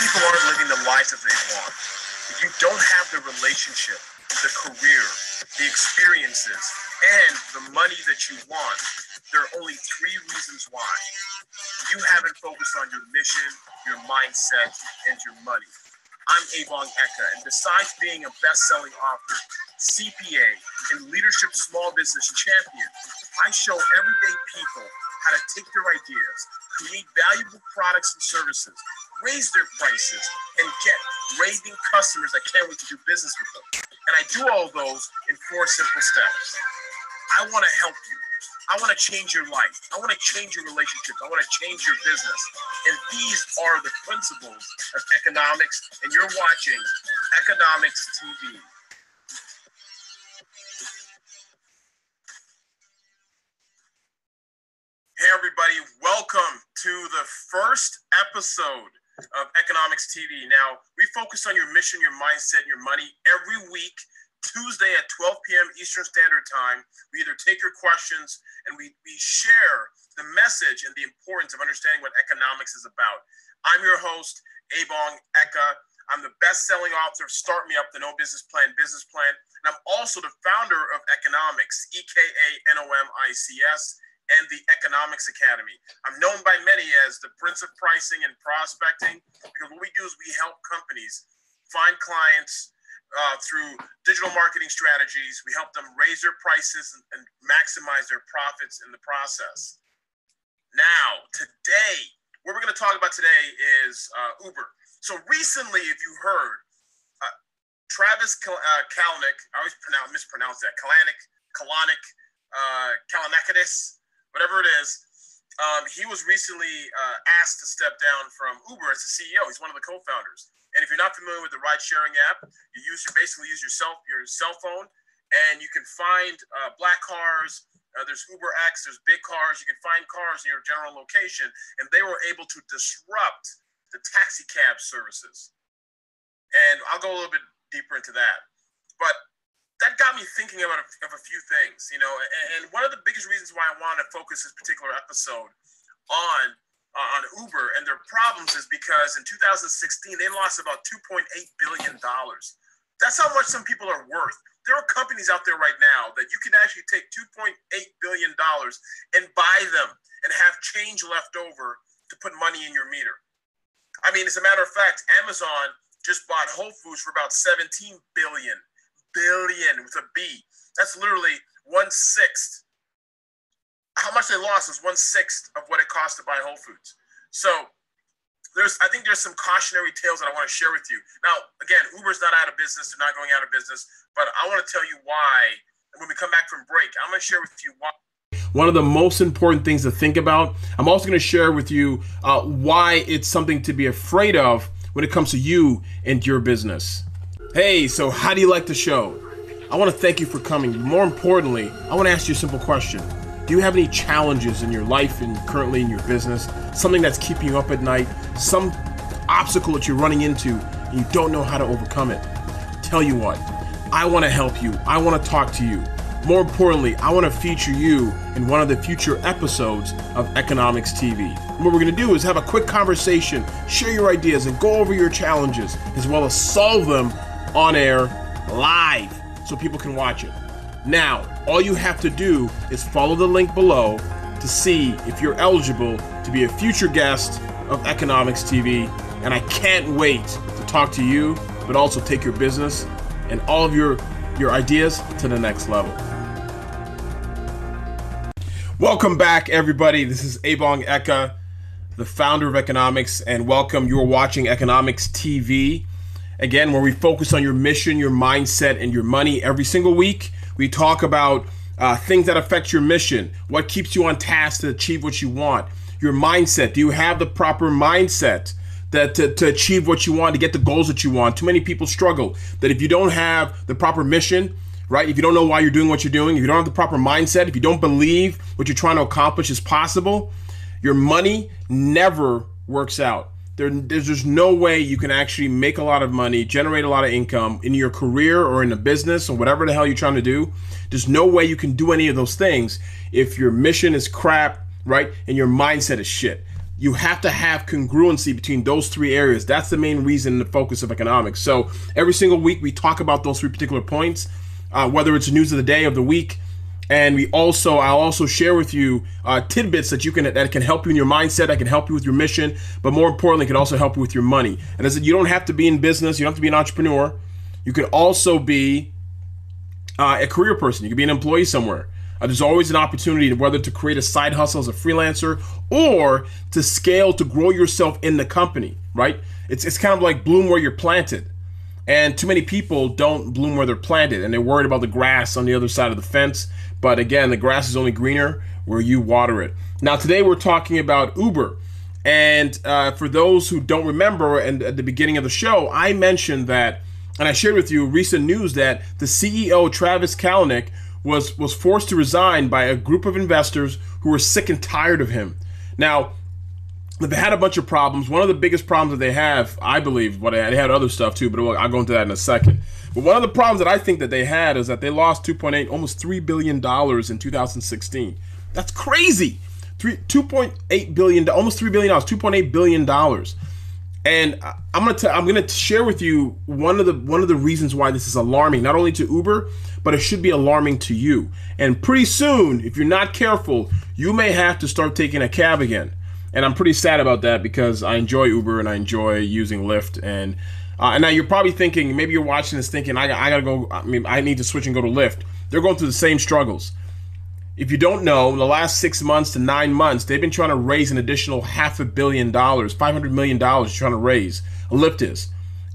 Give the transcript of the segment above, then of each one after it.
people aren't living the lives that they want. If you don't have the relationship, the career, the experiences, and the money that you want, there are only three reasons why. You haven't focused on your mission, your mindset, and your money. I'm Ebong Eka, and besides being a best-selling author, CPA, and leadership small business champion, I show everyday people how to take their ideas, create valuable products and services, raise their prices, and get raving customers that can't wait to do business with them. And I do all those in 4 simple steps. I want to help you. I want to change your life. I want to change your relationships. I want to change your business. And these are the principles of economics, and you're watching EKAnomics TV. Hey everybody, welcome to the first episode of EKAnomics TV. Now, we focus on your mission, your mindset, and your money every week. Tuesday at 12 p.m. Eastern Standard Time. We either take your questions and we share the message and the importance of understanding what economics is about. I'm your host, Ebong Eka. I'm the best-selling author of Start Me Up, the No Business Plan, and I'm also the founder of EKAnomics, EKAnomics, and the EKAnomics Academy. I'm known by many as the Prince of Pricing and Prospecting, because what we do is we help companies find clients through digital marketing strategies. We help them raise their prices and maximize their profits in the process. Now, today, what we're going to talk about today is Uber. So recently, if you heard, Travis Kalanick, I always mispronounce that, Kalanickidis, whatever it is, he was recently asked to step down from Uber as the CEO. He's one of the co-founders. And if you're not familiar with the ride-sharing app, you basically use your cell phone, and you can find black cars. There's UberX, there's big cars. You can find cars in your general location, and they were able to disrupt the taxi cab services. And I'll go a little bit deeper into that. But that got me thinking of a few things, you know. And one of the biggest reasons why I want to focus this particular episode on Uber and their problems is because in 2016, they lost about $2.8 billion. That's how much some people are worth. There are companies out there right now that you can actually take $2.8 billion and buy them and have change left over to put money in your meter. I mean, as a matter of fact, Amazon just bought Whole Foods for about $17 billion with a B. That's literally 1/6. How much they lost was 1/6 of what it cost to buy Whole Foods. So I think there's some cautionary tales that I want to share with you. Now, again, Uber's not out of business. They're not going out of business. But I want to tell you why. And when we come back from break, I'm going to share with you why. One of the most important things to think about. I'm also going to share with you why it's something to be afraid of when it comes to you and your business. Hey, so how do you like the show? I want to thank you for coming. More importantly, I want to ask you a simple question. Do you have any challenges in your life and currently in your business? Something that's keeping you up at night? Some obstacle that you're running into and you don't know how to overcome it? Tell you what, I want to help you. I want to talk to you. More importantly, I want to feature you in one of the future episodes of EKAnomics TV. And what we're going to do is have a quick conversation, share your ideas, and go over your challenges, as well as solve them on air live so people can watch it. Now, all you have to do is follow the link below to see if you're eligible to be a future guest of EKAnomics TV. And I can't wait to talk to you, but also take your business and all of your ideas to the next level. Welcome back, everybody. This is Ebong Eka, the founder of EKAnomics, and welcome. You're watching EKAnomics TV. Again, where we focus on your mission, your mindset, and your money every single week. We talk about things that affect your mission, what keeps you on task to achieve what you want, your mindset. Do you have the proper mindset to achieve what you want, to get the goals that you want? Too many people struggle that if you don't have the proper mission, right? If you don't know why you're doing what you're doing, if you don't have the proper mindset, if you don't believe what you're trying to accomplish is possible, your money never works out. There's no way you can actually make a lot of money, generate a lot of income in your career or in a business or whatever the hell you're trying to do. There's no way you can do any of those things if your mission is crap, right? And your mindset is shit. you have to have congruency between those three areas. That's the main reason, the focus of economics. So every single week we talk about those three particular points, whether it's news of the day, of the week, and I'll also share with you tidbits that can help you in your mindset, that can help you with your mission, but more importantly, can also help you with your money. And I said, you don't have to be in business, you don't have to be an entrepreneur. You can also be a career person. You can be an employee somewhere. There's always an opportunity whether to create a side hustle as a freelancer or to scale, to grow yourself in the company, right? It's kind of like bloom where you're planted. And too many people don't bloom where they're planted, and they're worried about the grass on the other side of the fence. But again, the grass is only greener where you water it. Now, today we're talking about Uber. And for those who don't remember, and at the beginning of the show, I mentioned that, and I shared with you recent news that the CEO, Travis Kalanick, was forced to resign by a group of investors who were sick and tired of him. Now, they had a bunch of problems. One of the biggest problems that they have, I believe, they had other stuff too, but I'll go into that in a second. But one of the problems that I think that they had is that they lost almost $3 billion in 2016. That's crazy. $2.8 billion, almost $3 billion, $2.8 billion. And I'm gonna share with you one of the reasons why this is alarming, not only to Uber, but it should be alarming to you. And pretty soon, if you're not careful, you may have to start taking a cab again. And I'm pretty sad about that because I enjoy Uber and I enjoy using Lyft. And now you're probably thinking, maybe you're watching this thinking, I gotta go. I need to switch and go to Lyft. They're going through the same struggles. If you don't know, in the last 6 months to 9 months, they've been trying to raise an additional $500 million, $500 million trying to raise. Lyft is.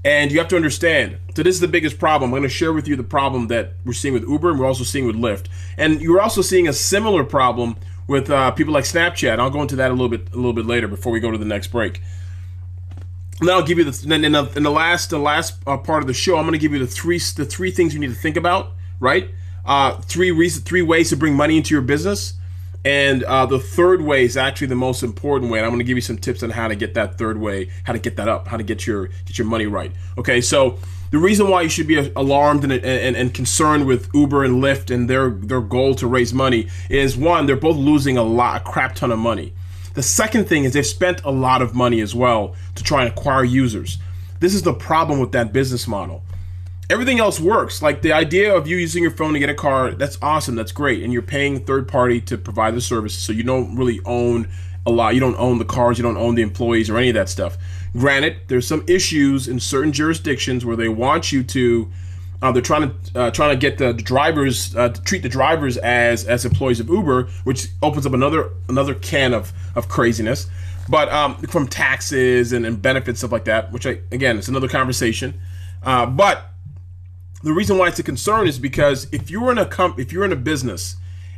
And you have to understand, so this is the biggest problem. I'm going to share with you the problem that we're seeing with Uber and we're also seeing with Lyft. And you're also seeing a similar problem with people like Snapchat. I'll go into that a little bit later before we go to the next break. Now I'll give you in the last part of the show, I'm going to give you the three things you need to think about, right? Three ways to bring money into your business, and the third way is actually the most important way. And I'm going to give you some tips on how to get that third way, how to get that up, how to get your money right. Okay, so the reason why you should be alarmed and concerned with Uber and Lyft and their goal to raise money is, one, they're both losing a crap ton of money. The second thing is they've spent a lot of money as well to try and acquire users. This is the problem with that business model. Everything else works. Like the idea of you using your phone to get a car, that's awesome, that's great. And you're paying third party to provide the service, so you don't really own a lot. You don't own the cars, you don't own the employees or any of that stuff. Granted, there's some issues in certain jurisdictions where they want you to, they're trying to get the drivers, to treat the drivers as employees of Uber, which opens up another can of craziness. But from taxes and benefits, stuff like that, which again, it's another conversation. But the reason why it's a concern is because if you're in a business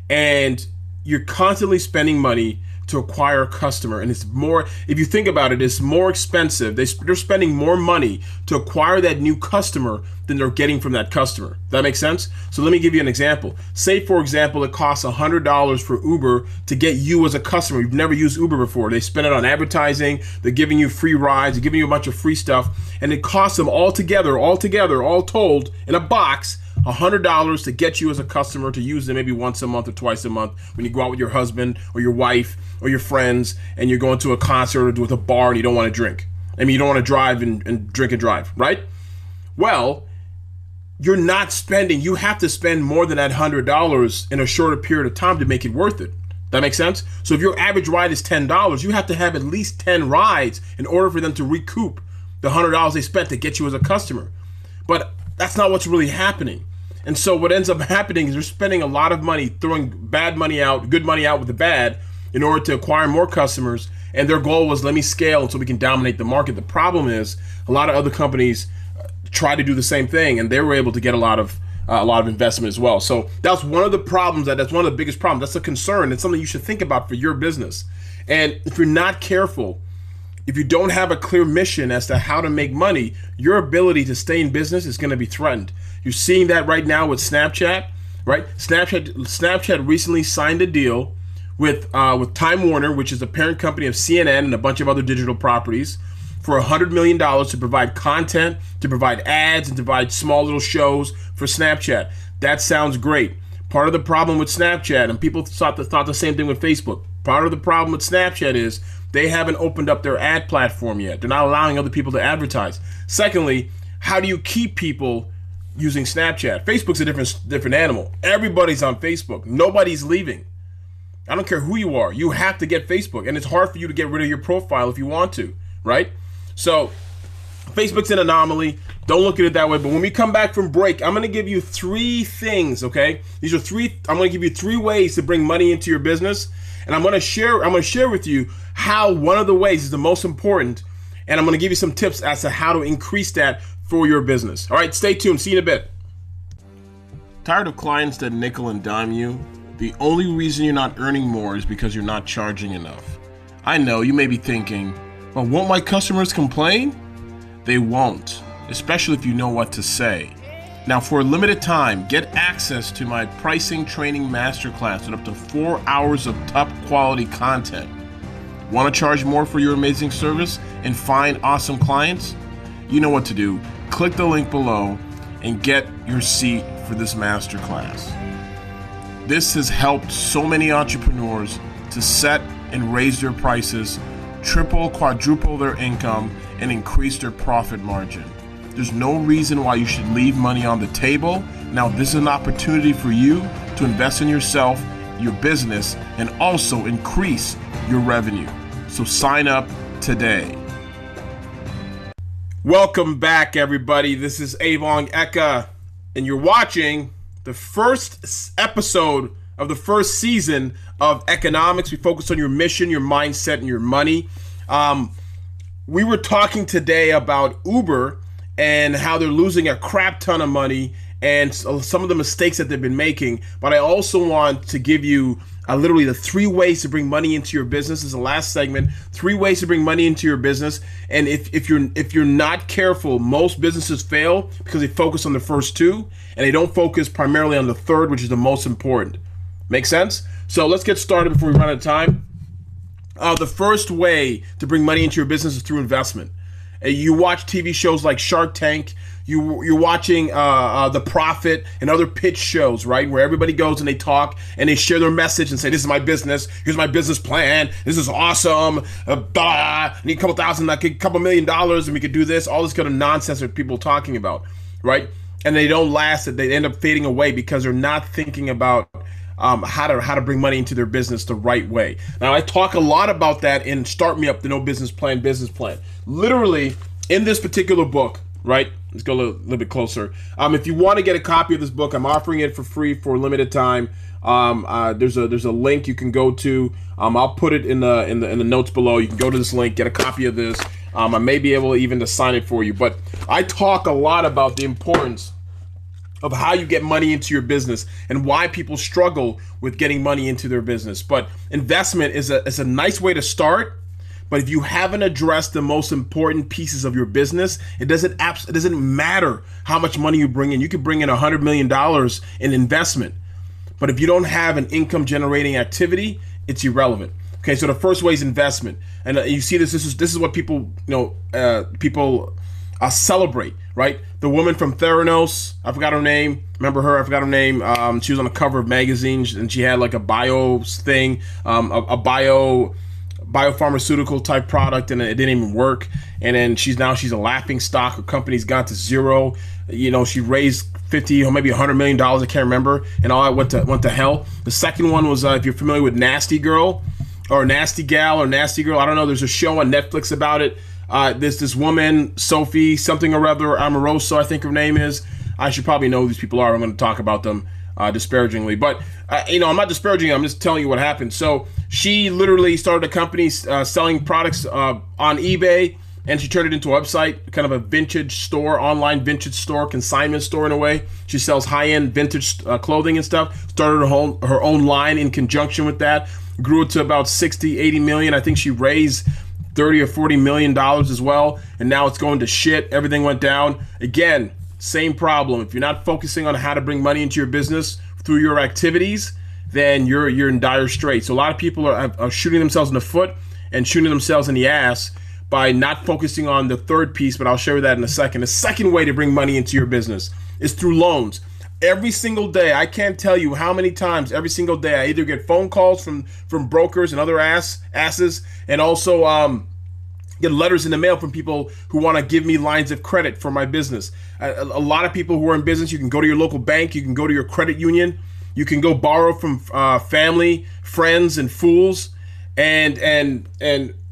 and you're constantly spending money to acquire a customer, and it's more, if you think about it, it's more expensive. They're spending more money to acquire that new customer than they're getting from that customer. Does that make sense? So let me give you an example. Say, for example, it costs $100 for Uber to get you as a customer. You've never used Uber before. They spend it on advertising. They're giving you free rides. They're giving you a bunch of free stuff. And it costs them all told, in a box, $100 to get you as a customer to use them maybe once a month or twice a month when you go out with your husband or your wife or your friends and you're going to a concert or to a bar and you don't want to drink. I mean, you don't want to drive and drink and drive, right? Well, you have to spend more than that $100 in a shorter period of time to make it worth it. That makes sense? So if your average ride is $10, you have to have at least 10 rides in order for them to recoup the $100 they spent to get you as a customer. But that's not what's really happening. And so what ends up happening is they're spending a lot of money, throwing good money out with the bad in order to acquire more customers. And their goal was, let me scale so we can dominate the market. The problem is a lot of other companies try to do the same thing, and they were able to get a lot of investment as well. So that's one of the problems. That's one of the biggest problems. That's a concern. It's something you should think about for your business. And if you're not careful, if you don't have a clear mission as to how to make money, your ability to stay in business is going to be threatened. You're seeing that right now with Snapchat, right? Snapchat recently signed a deal with Time Warner, which is the parent company of CNN and a bunch of other digital properties, for $100 million to provide content, to provide ads, and to provide small little shows for Snapchat. That sounds great. Part of the problem with Snapchat, and people thought the same thing with Facebook, part of the problem with Snapchat is They haven't opened up their ad platform yet. They're not allowing other people to advertise. Secondly, how do you keep people using Snapchat? Facebook's a different animal. Everybody's on Facebook. Nobody's leaving. I don't care who you are. You have to get Facebook, and it's hard for you to get rid of your profile if you want to, right? So Facebook's an anomaly. Don't look at it that way. But when we come back from break, I'm going to give you 3 things, okay? These are 3. I'm going to give you 3 ways to bring money into your business, and I'm going to share with you how one of the ways is the most important, and I'm going to give you some tips as to how to increase that for your business. All right, stay tuned. See you in a bit. Tired of clients that nickel and dime you? The only reason you're not earning more is because you're not charging enough. I know you may be thinking, well, won't my customers complain? They won't, especially if you know what to say. Now, for a limited time, get access to my pricing training masterclass with up to 4 hours of top quality content. Want to charge more for your amazing service and find awesome clients? You know what to do. Click the link below and get your seat for this masterclass. This has helped so many entrepreneurs to set and raise their prices, triple, quadruple their income, and increase their profit margin. There's no reason why you should leave money on the table. Now, this is an opportunity for you to invest in yourself, your business, and also increase your revenue. So sign up today. Welcome back, everybody. This is Avon Eka, and you're watching the first episode of the first season of EKAnomics. We focus on your mission, your mindset, and your money. We were talking today about Uber and how they're losing a crap ton of money and some of the mistakes that they've been making. But I also want to give you literally the 3 ways to bring money into your business. This is the last segment. 3 ways to bring money into your business. And if you're not careful, most businesses fail because they focus on the first 2 and they don't focus primarily on the third, which is the most important. Make sense? So let's get started before we run out of time. The first way to bring money into your business is through investment. You watch TV shows like Shark Tank. You're watching The Profit and other pitch shows, right? Where everybody goes and they talk and they share their message and say, this is my business. Here's my business plan. This is awesome. I need a couple thousand, like a couple $1 million and we could do this. All this kind of nonsense that people are talking about, right? And they don't last. They end up fading away because they're not thinking about how to bring money into their business the right way. Now, I talk a lot about that in Start Me Up, the No Business Plan business plan. Literally, in this particular book, right? Let's go a little bit closer. If you want to get a copy of this book, I'm offering it for free for a limited time. There's a link you can go to. I'll put it in the notes below. You can go to this link, get a copy of this. I may be able even to sign it for you. But I talk a lot about the importance of how you get money into your business and why people struggle with getting money into their business. But investment is a nice way to start. But if you haven't addressed the most important pieces of your business, it doesn't matter how much money you bring in. You could bring in $100 million in investment. But if you don't have an income generating activity, it's irrelevant. Okay, so the first way is investment. And you see this is what people, celebrate, right? The woman from Theranos, I forgot her name. Remember her? I forgot her name. She was on the cover of magazines, and she had like a bio thing, a biopharmaceutical type product, and it didn't even work. And then she's a laughing stock. Her company's gone to zero. She raised 50 or maybe $100 million. I can't remember, and all that went to hell. The second one was if you're familiar with Nasty Girl or Nasty Gal or Nasty Girl, I don't know. There's a show on Netflix about it. There's this woman, Sophie something or other, Amoroso, I think her name is. I should probably know who these people are. I'm going to talk about them disparagingly. But, I'm not disparaging them. I'm just telling you what happened. So she literally started a company selling products on eBay, and she turned it into a website, kind of a vintage store, online vintage store, consignment store in a way. She sells high-end vintage clothing and stuff. Started her own line in conjunction with that. Grew it to about 60, 80 million. I think she raised 30 or 40 million dollars as well, and now it's going to shit. Everything went down. Again, same problem. If you're not focusing on how to bring money into your business through your activities, then you're in dire straits. So a lot of people are shooting themselves in the foot and shooting themselves in the ass by not focusing on the third piece, but I'll show you that in a second. The second way to bring money into your business is through loans. Every single day, I can't tell you how many times every single day I either get phone calls from brokers and other asses, and also get letters in the mail from people who want to give me lines of credit for my business. A lot of people who are in business, you can go to your local bank, you can go to your credit union, you can go borrow from family, friends, and fools, and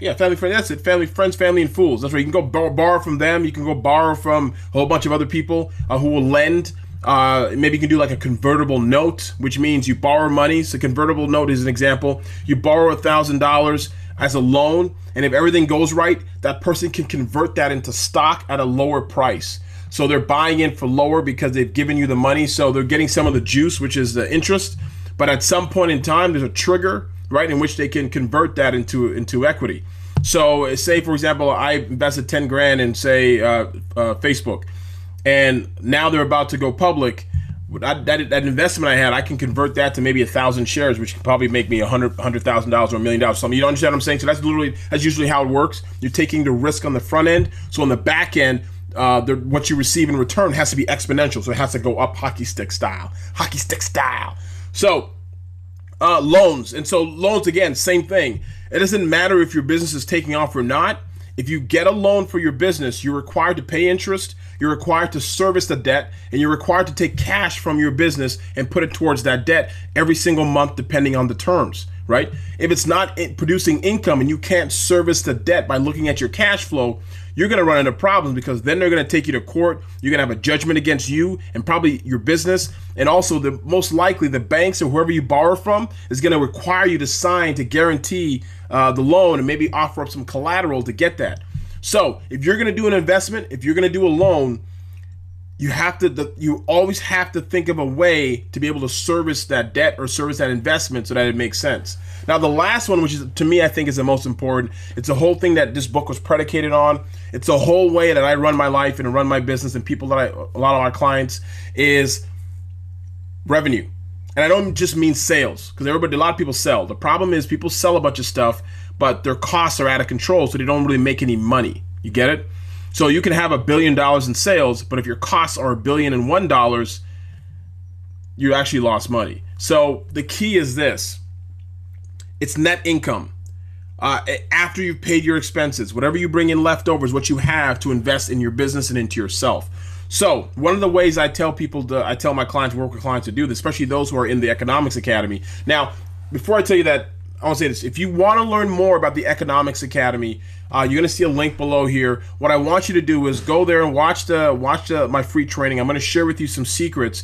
yeah, family, friends. That's it. Family, friends, family, and fools. That's right. You can go borrow from them. You can go borrow from a whole bunch of other people who will lend. Maybe you can do like a convertible note, which means you borrow money. So convertible note is an example. You borrow $1,000 as a loan, and if everything goes right, that person can convert that into stock at a lower price. So they're buying in for lower because they've given you the money. So they're getting some of the juice, which is the interest. But at some point in time, there's a trigger, right, in which they can convert that into equity. So say, for example, I invested 10 grand in, say, Facebook. And now they're about to go public. That investment I had, I can convert that to maybe 1,000 shares, which can probably make me $100,000 or $1 million. So you don't understand what I'm saying? So that's usually how it works. You're taking the risk on the front end. So on the back end, what you receive in return has to be exponential. So it has to go up hockey stick style. Hockey stick style. So loans. And so loans, again, same thing. It doesn't matter if your business is taking off or not. If you get a loan for your business, you're required to pay interest, you're required to service the debt, and you're required to take cash from your business and put it towards that debt every single month, depending on the terms, right? If it's not producing income and you can't service the debt by looking at your cash flow, you're going to run into problems, because then they're going to take you to court. You're going to have a judgment against you and probably your business. And also, most likely, the banks or whoever you borrow from is going to require you to sign to guarantee the loan and maybe offer up some collateral to get that. So if you're going to do an investment, if you're going to do a loan, you always have to think of a way to be able to service that debt or service that investment so that it makes sense. Now, the last one, which is, to me, I think is the most important, it's a whole thing that this book was predicated on. It's a whole way that I run my life and run my business, and a lot of our clients, is revenue. And I don't just mean sales, because a lot of people sell. The problem is people sell a bunch of stuff, but their costs are out of control, so they don't really make any money. You get it? So you can have $1 billion in sales, but if your costs are $1,001,001, you actually lost money. So the key is this. It's net income. After you've paid your expenses, whatever you bring in leftovers, what you have to invest in your business and into yourself. So one of the ways I tell my clients, work with clients to do this, especially those who are in the EKAnomics Academy. Now, before I tell you that, I want to say this. If you want to learn more about the EKAnomics Academy, you're going to see a link below here. What I want you to do is go there and watch my free training. I'm going to share with you some secrets,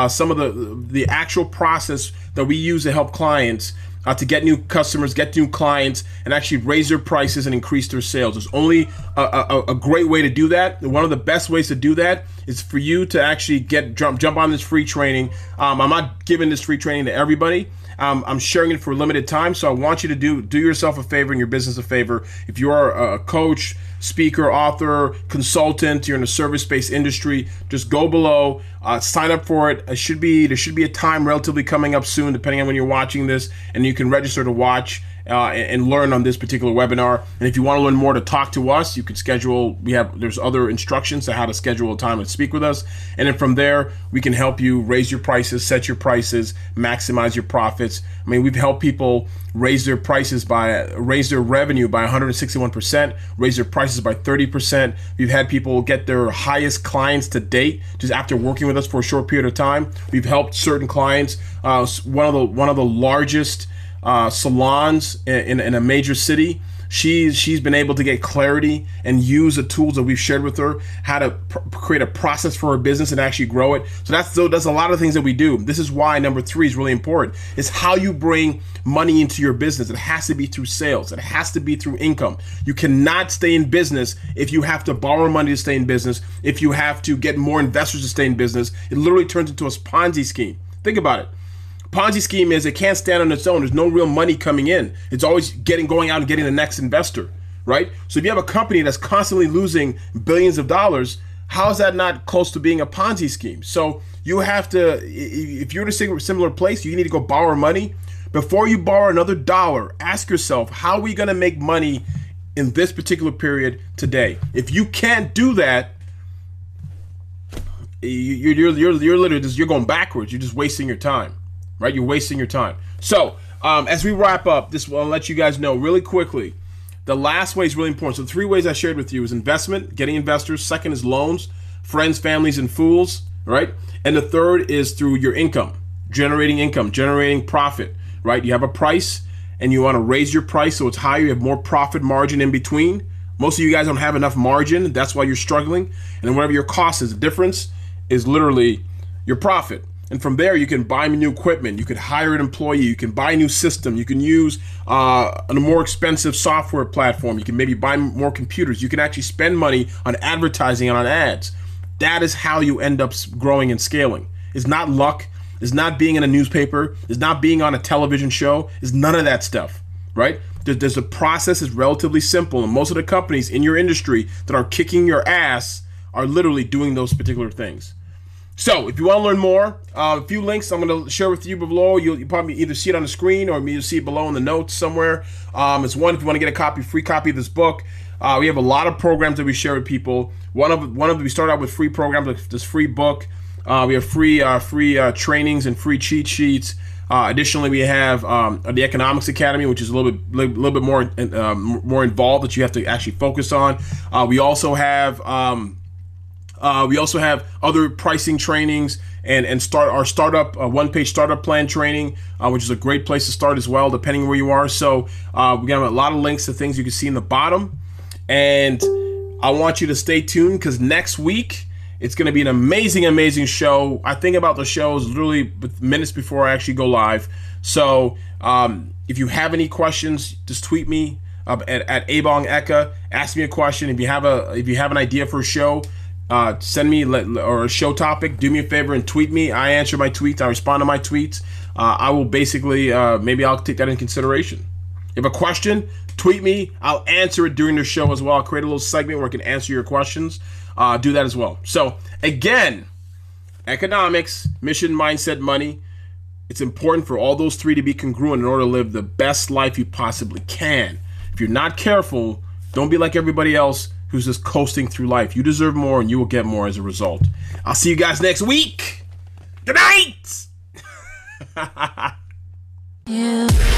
some of the actual process that we use to help clients to get new customers, get new clients, and actually raise their prices and increase their sales. There's only a great way to do that. One of the best ways to do that is for you to actually jump on this free training. I'm not giving this free training to everybody. I'm sharing it for a limited time, so I want you to do yourself a favor and your business a favor. If you are a coach, speaker, author, consultant, you're in a service-based industry, just go below, sign up for it. There should be a time relatively coming up soon, depending on when you're watching this, and you can register to watch and learn on this particular webinar. And if you want to learn more, to talk to us, you can schedule. There's other instructions to how to schedule a time to speak with us, and then from there we can help you raise your prices, set your prices, maximize your profits. I mean, we've helped people raise their revenue by 161%, raise their prices by 30%. We've had people get their highest clients to date just after working with us for a short period of time. We've helped certain clients. One of the largest salons in a major city. She's been able to get clarity and use the tools that we've shared with her, how to create a process for her business and actually grow it. So that's a lot of things that we do. This is why number 3 is really important. It's how you bring money into your business. It has to be through sales. It has to be through income. You cannot stay in business if you have to borrow money to stay in business, if you have to get more investors to stay in business. It literally turns into a Ponzi scheme. Think about it. Ponzi scheme is, it can't stand on its own. There's no real money coming in. It's always going out and getting the next investor, right? So if you have a company that's constantly losing billions of dollars, how is that not close to being a Ponzi scheme? So you have to, if you're in a similar place, you need to go borrow money. Before you borrow another dollar, ask yourself, how are we going to make money in this particular period today? If you can't do that, you're literally just, you're going backwards. You're just wasting your time, right? You're wasting your time. So as we wrap up, this will let you guys know really quickly. The last way is really important. So the 3 ways I shared with you is investment, getting investors. Second is loans, friends, families, and fools, right? And the third is through your income, generating profit, right? You have a price and you want to raise your price so it's higher. You have more profit margin in between. Most of you guys don't have enough margin. That's why you're struggling. And then whatever your cost is, the difference is literally your profit. And from there, you can buy new equipment. You could hire an employee. You can buy a new system. You can use a more expensive software platform. You can maybe buy more computers. You can actually spend money on advertising and on ads. That is how you end up growing and scaling. It's not luck. It's not being in a newspaper. It's not being on a television show. It's none of that stuff, right? There's a process that's relatively simple. And most of the companies in your industry that are kicking your ass are literally doing those particular things. So if you want to learn more, a few links I'm going to share with you below. You'll probably either see it on the screen or you'll see it below in the notes somewhere. It's one, if you want to get a free copy of this book. We have a lot of programs that we share with people. One of them, we start out with free programs like this free book. We have free trainings and free cheat sheets. Additionally, we have the EKAnomics Academy, which is a little bit more involved that you have to actually focus on. We also have other pricing trainings and our startup one-page startup plan training, which is a great place to start as well, depending where you are. So we got a lot of links to things you can see in the bottom, and I want you to stay tuned because next week it's going to be an amazing show. I think about the shows literally minutes before I actually go live. So if you have any questions, just tweet me at Abong Eka. Ask me a question. If you have an idea for a show, send me or a show topic. Do me a favor and tweet me. I answer my tweets. I respond to my tweets. I will basically maybe I'll take that in consideration. If a question, tweet me. I'll answer it during the show as well. I'll create a little segment where I can answer your questions. Do that as well. So again, economics, mission, mindset, money. It's important for all those 3 to be congruent in order to live the best life you possibly can. If you're not careful, don't be like everybody else who's just coasting through life. You deserve more and you will get more as a result. I'll see you guys next week. Good night. Yeah.